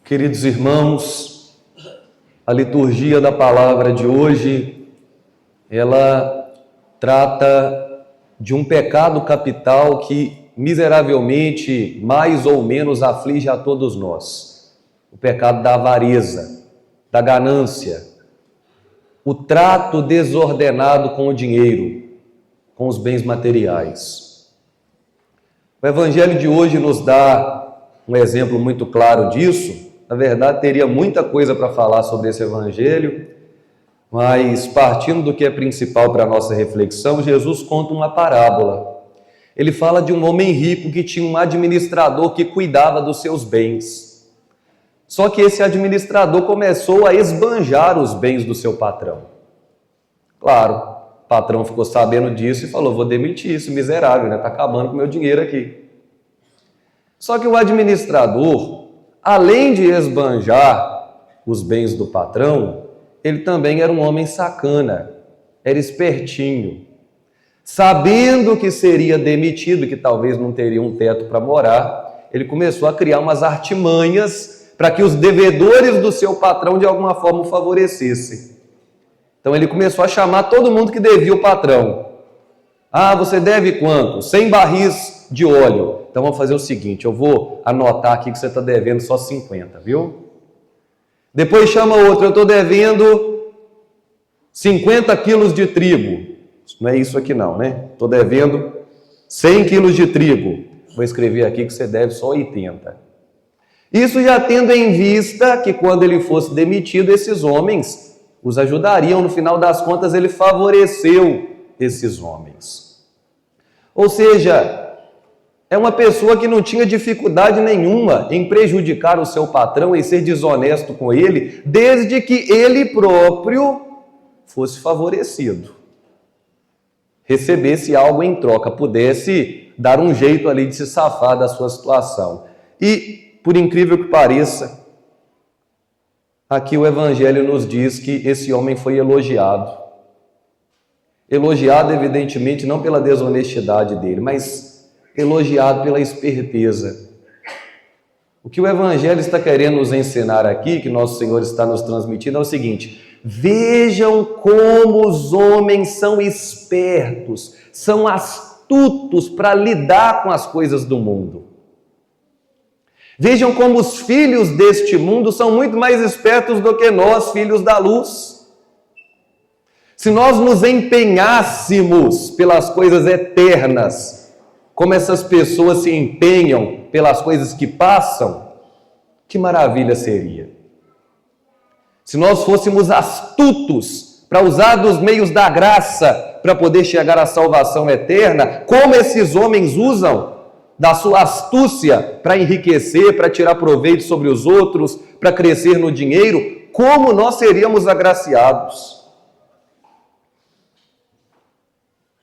Queridos irmãos, a liturgia da palavra de hoje, ela trata de um pecado capital que miseravelmente, mais ou menos, aflige a todos nós. O pecado da avareza, da ganância, o trato desordenado com o dinheiro, com os bens materiais. O Evangelho de hoje nos dá um exemplo muito claro disso. Na verdade, teria muita coisa para falar sobre esse Evangelho, mas partindo do que é principal para a nossa reflexão, Jesus conta uma parábola. Ele fala de um homem rico que tinha um administrador que cuidava dos seus bens. Só que esse administrador começou a esbanjar os bens do seu patrão. Claro, o patrão ficou sabendo disso e falou: vou demitir esse miserável, está acabando com o meu dinheiro aqui. Só que o administrador, além de esbanjar os bens do patrão, ele também era um homem sacana, era espertinho. Sabendo que seria demitido, que talvez não teria um teto para morar, ele começou a criar umas artimanhas para que os devedores do seu patrão de alguma forma o favorecessem. Então ele começou a chamar todo mundo que devia o patrão. Ah, você deve quanto? 100 barris de óleo. Então vamos fazer o seguinte, eu vou anotar aqui que você está devendo só 50, viu? Depois chama outro, eu estou devendo 50 quilos de trigo. Não é isso aqui não, né? Estou devendo 100 quilos de trigo. Vou escrever aqui que você deve só 80. Isso já tendo em vista que quando ele fosse demitido, esses homens os ajudariam. No final das contas, ele favoreceu esses homens. Ou seja, é uma pessoa que não tinha dificuldade nenhuma em prejudicar o seu patrão, em ser desonesto com ele, desde que ele próprio fosse favorecido. Recebesse algo em troca, pudesse dar um jeito ali de se safar da sua situação. E, por incrível que pareça, aqui o Evangelho nos diz que esse homem foi elogiado. Elogiado, evidentemente, não pela desonestidade dele, mas elogiado pela esperteza. O que o Evangelho está querendo nos ensinar aqui, que nosso Senhor está nos transmitindo, é o seguinte: vejam como os homens são espertos, são astutos para lidar com as coisas do mundo. Vejam como os filhos deste mundo são muito mais espertos do que nós, filhos da luz. Se nós nos empenhássemos pelas coisas eternas, como essas pessoas se empenham pelas coisas que passam, que maravilha seria. Se nós fôssemos astutos para usar dos meios da graça para poder chegar à salvação eterna, como esses homens usam da sua astúcia para enriquecer, para tirar proveito sobre os outros, para crescer no dinheiro, como nós seríamos agraciados.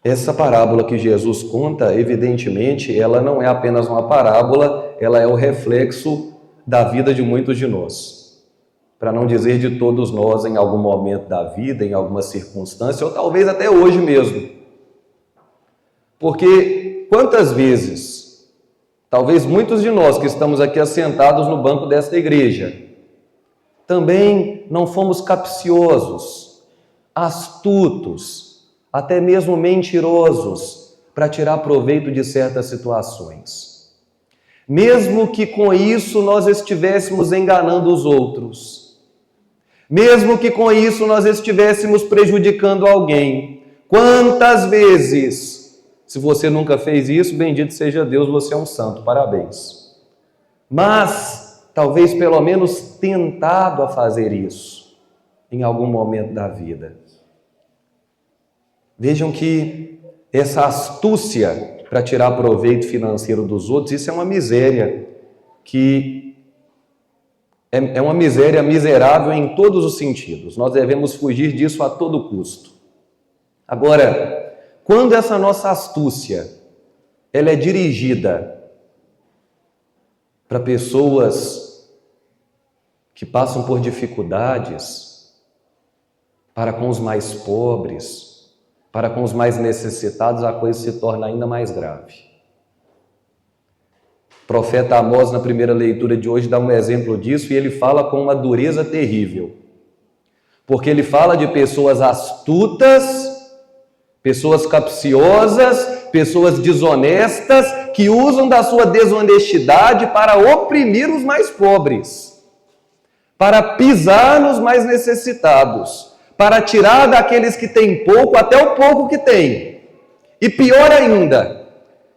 Essa parábola que Jesus conta, evidentemente, ela não é apenas uma parábola, ela é o reflexo da vida de muitos de nós. Para não dizer de todos nós em algum momento da vida, em alguma circunstância, ou talvez até hoje mesmo. Porque quantas vezes, talvez muitos de nós que estamos aqui assentados no banco desta igreja, também não fomos capciosos, astutos, até mesmo mentirosos, para tirar proveito de certas situações. Mesmo que com isso nós estivéssemos enganando os outros, mesmo que com isso nós estivéssemos prejudicando alguém. Quantas vezes, se você nunca fez isso, bendito seja Deus, você é um santo, parabéns. Mas, talvez pelo menos tentado a fazer isso, em algum momento da vida. Vejam que essa astúcia para tirar proveito financeiro dos outros, isso é uma miséria, que é uma miséria miserável em todos os sentidos. Nós devemos fugir disso a todo custo. Agora, quando essa nossa astúcia, ela é dirigida para pessoas que passam por dificuldades, para com os mais pobres, para com os mais necessitados, a coisa se torna ainda mais grave. O profeta Amós, na primeira leitura de hoje, dá um exemplo disso e ele fala com uma dureza terrível. Porque ele fala de pessoas astutas, pessoas capciosas, pessoas desonestas, que usam da sua desonestidade para oprimir os mais pobres, para pisar nos mais necessitados, para tirar daqueles que têm pouco até o pouco que têm. E pior ainda,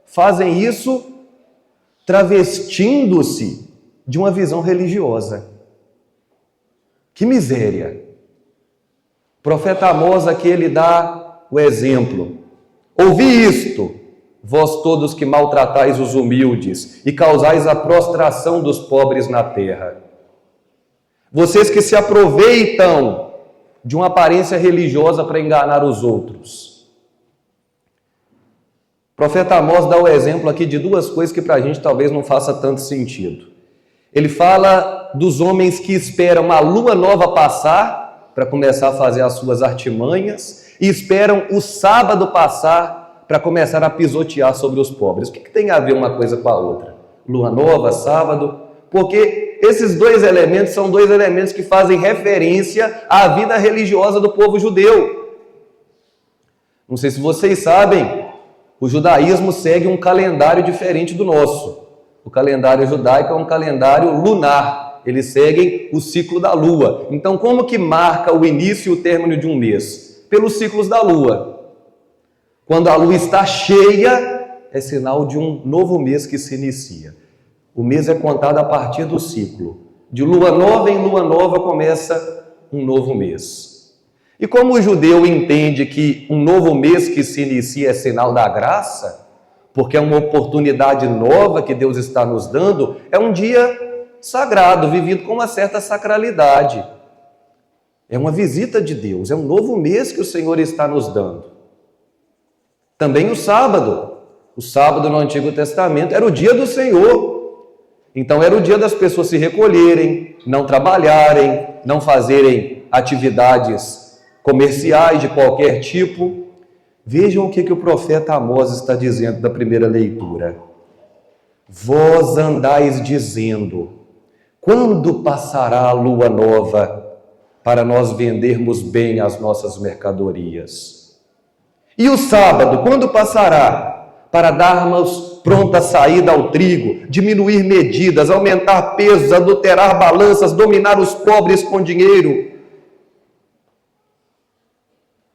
fazem isso travestindo-se de uma visão religiosa. Que miséria! O profeta Amós aqui ele dá o exemplo. Ouvi isto, vós todos que maltratais os humildes e causais a prostração dos pobres na terra. Vocês que se aproveitam de uma aparência religiosa para enganar os outros. O profeta Amós dá o exemplo aqui de duas coisas que para a gente talvez não faça tanto sentido. Ele fala dos homens que esperam a lua nova passar para começar a fazer as suas artimanhas e esperam o sábado passar para começar a pisotear sobre os pobres. O que tem a ver uma coisa com a outra? Lua nova, sábado? Porque esses dois elementos são dois elementos que fazem referência à vida religiosa do povo judeu. Não sei se vocês sabem, o judaísmo segue um calendário diferente do nosso. O calendário judaico é um calendário lunar. Eles seguem o ciclo da lua. Então, como que marca o início e o término de um mês? Pelos ciclos da lua. Quando a lua está cheia, é sinal de um novo mês que se inicia. O mês é contado a partir do ciclo. De lua nova em lua nova começa um novo mês. E como o judeu entende que um novo mês que se inicia é sinal da graça, porque é uma oportunidade nova que Deus está nos dando, é um dia sagrado, vivido com uma certa sacralidade. É uma visita de Deus, é um novo mês que o Senhor está nos dando. Também o sábado. O sábado no Antigo Testamento era o dia do Senhor. Então era o dia das pessoas se recolherem, não trabalharem, não fazerem atividades comerciais de qualquer tipo. Vejam o que o profeta Amós está dizendo da primeira leitura. Vós andais dizendo, quando passará a lua nova para nós vendermos bem as nossas mercadorias? E o sábado, quando passará para darmos pronta saída ao trigo, diminuir medidas, aumentar pesos, adulterar balanças, dominar os pobres com dinheiro?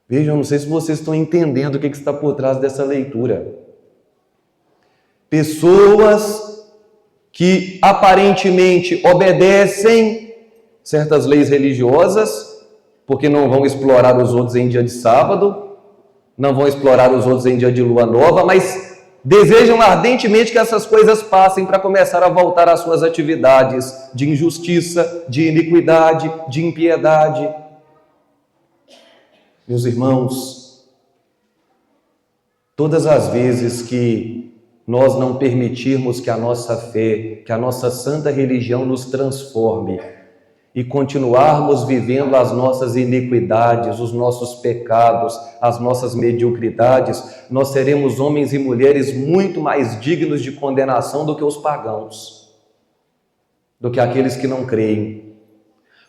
Vejam, não sei se vocês estão entendendo o que está por trás dessa leitura. Pessoas que aparentemente obedecem certas leis religiosas, porque não vão explorar os outros em dia de sábado, não vão explorar os outros em dia de lua nova, mas desejam ardentemente que essas coisas passem para começar a voltar às suas atividades de injustiça, de iniquidade, de impiedade. Meus irmãos, todas as vezes que nós não permitirmos que a nossa fé, que a nossa santa religião nos transforme e continuarmos vivendo as nossas iniquidades, os nossos pecados, as nossas mediocridades, nós seremos homens e mulheres muito mais dignos de condenação do que os pagãos, do que aqueles que não creem.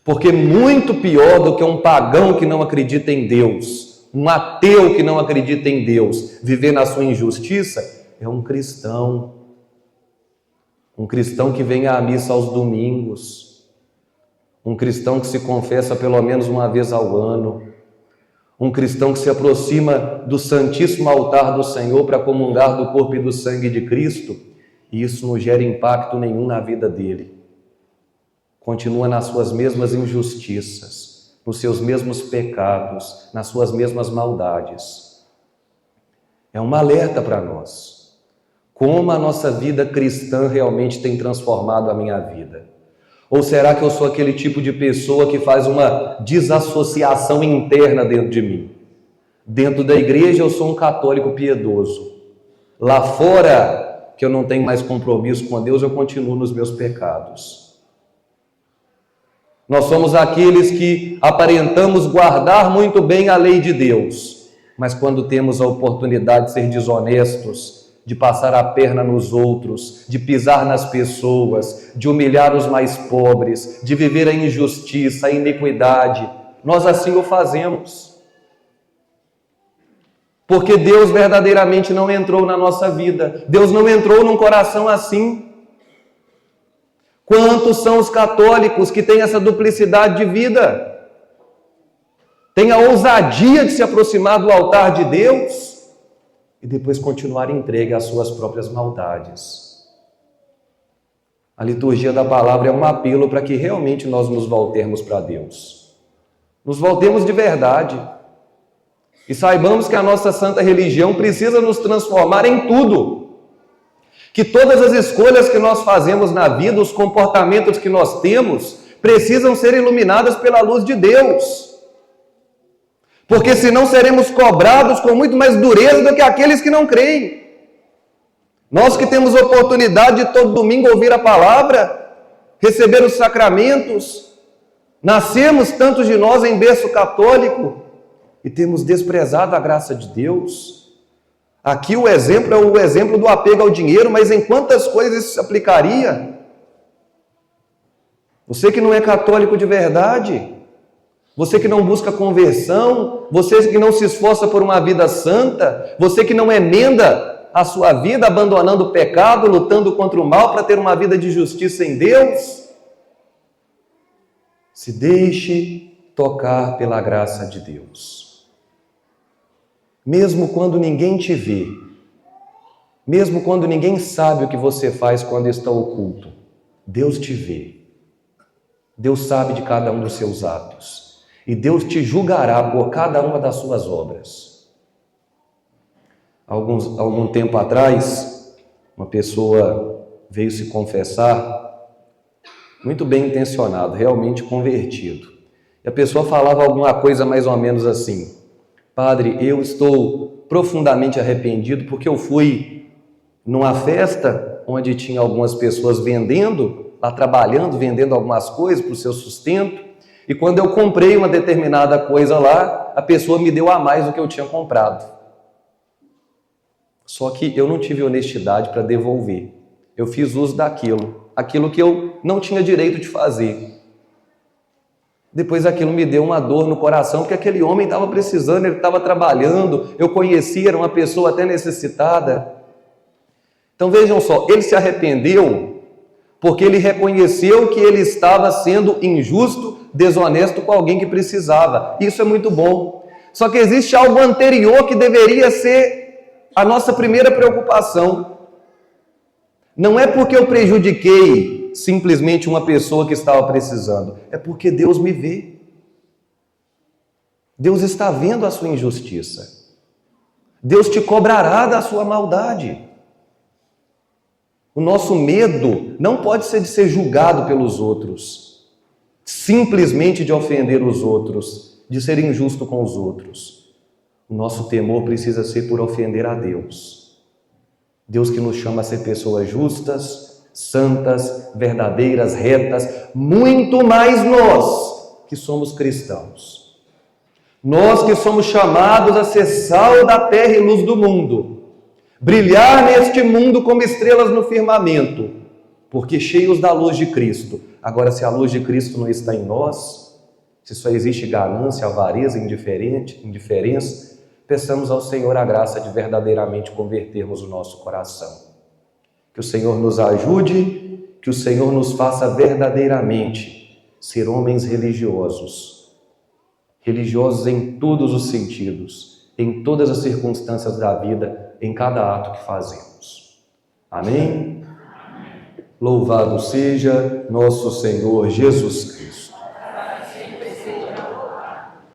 Porque muito pior do que um pagão que não acredita em Deus, um ateu que não acredita em Deus, viver na sua injustiça, é um cristão que vem à missa aos domingos, um cristão que se confessa pelo menos uma vez ao ano, um cristão que se aproxima do Santíssimo Altar do Senhor para comungar do corpo e do sangue de Cristo, e isso não gera impacto nenhum na vida dele. Continua nas suas mesmas injustiças, nos seus mesmos pecados, nas suas mesmas maldades. É um alerta para nós. Como a nossa vida cristã realmente tem transformado a minha vida? Ou será que eu sou aquele tipo de pessoa que faz uma desassociação interna dentro de mim? Dentro da igreja eu sou um católico piedoso. Lá fora, que eu não tenho mais compromisso com Deus, eu continuo nos meus pecados. Nós somos aqueles que aparentamos guardar muito bem a lei de Deus, mas quando temos a oportunidade de ser desonestos, de passar a perna nos outros, de pisar nas pessoas, de humilhar os mais pobres, de viver a injustiça, a iniquidade. Nós assim o fazemos. Porque Deus verdadeiramente não entrou na nossa vida. Deus não entrou num coração assim. Quantos são os católicos que têm essa duplicidade de vida? Tem a ousadia de se aproximar do altar de Deus e depois continuar entregue às suas próprias maldades. A liturgia da palavra é um apelo para que realmente nós nos voltemos para Deus. Nos voltemos de verdade. E saibamos que a nossa santa religião precisa nos transformar em tudo. Que todas as escolhas que nós fazemos na vida, os comportamentos que nós temos, precisam ser iluminadas pela luz de Deus. Porque senão seremos cobrados com muito mais dureza do que aqueles que não creem. Nós que temos oportunidade de todo domingo ouvir a palavra, receber os sacramentos, nascemos tantos de nós em berço católico e temos desprezado a graça de Deus. Aqui o exemplo é o exemplo do apego ao dinheiro, mas em quantas coisas isso se aplicaria? Você que não é católico de verdade, você que não busca conversão, você que não se esforça por uma vida santa, você que não emenda a sua vida abandonando o pecado, lutando contra o mal para ter uma vida de justiça em Deus, se deixe tocar pela graça de Deus. Mesmo quando ninguém te vê, mesmo quando ninguém sabe o que você faz quando está oculto, Deus te vê. Deus sabe de cada um dos seus atos. E Deus te julgará por cada uma das suas obras. Algum tempo atrás, uma pessoa veio se confessar, muito bem intencionado, realmente convertido. E a pessoa falava alguma coisa mais ou menos assim: Padre, eu estou profundamente arrependido porque eu fui numa festa onde tinha algumas pessoas vendendo, lá trabalhando, vendendo algumas coisas para o seu sustento. E quando eu comprei uma determinada coisa lá, a pessoa me deu a mais do que eu tinha comprado. Só que eu não tive honestidade para devolver. Eu fiz uso aquilo que eu não tinha direito de fazer. Depois aquilo me deu uma dor no coração, porque aquele homem estava precisando, ele estava trabalhando, eu conhecia, era uma pessoa até necessitada. Então vejam só, ele se arrependeu porque ele reconheceu que ele estava sendo injusto, desonesto com alguém que precisava. Isso é muito bom. Só que existe algo anterior que deveria ser a nossa primeira preocupação. Não é porque eu prejudiquei simplesmente uma pessoa que estava precisando, é porque Deus me vê. Deus está vendo a sua injustiça. Deus te cobrará da sua maldade. O nosso medo não pode ser de ser julgado pelos outros, simplesmente de ofender os outros, de ser injusto com os outros. O nosso temor precisa ser por ofender a Deus. Deus que nos chama a ser pessoas justas, santas, verdadeiras, retas, muito mais nós que somos cristãos. Nós que somos chamados a ser sal da terra e luz do mundo. Brilhar neste mundo como estrelas no firmamento, porque cheios da luz de Cristo. Agora, se a luz de Cristo não está em nós, se só existe ganância, avareza, indiferença, peçamos ao Senhor a graça de verdadeiramente convertermos o nosso coração. Que o Senhor nos ajude, que o Senhor nos faça verdadeiramente ser homens religiosos. Religiosos em todos os sentidos, em todas as circunstâncias da vida, em cada ato que fazemos. Amém? Louvado seja nosso Senhor Jesus Cristo.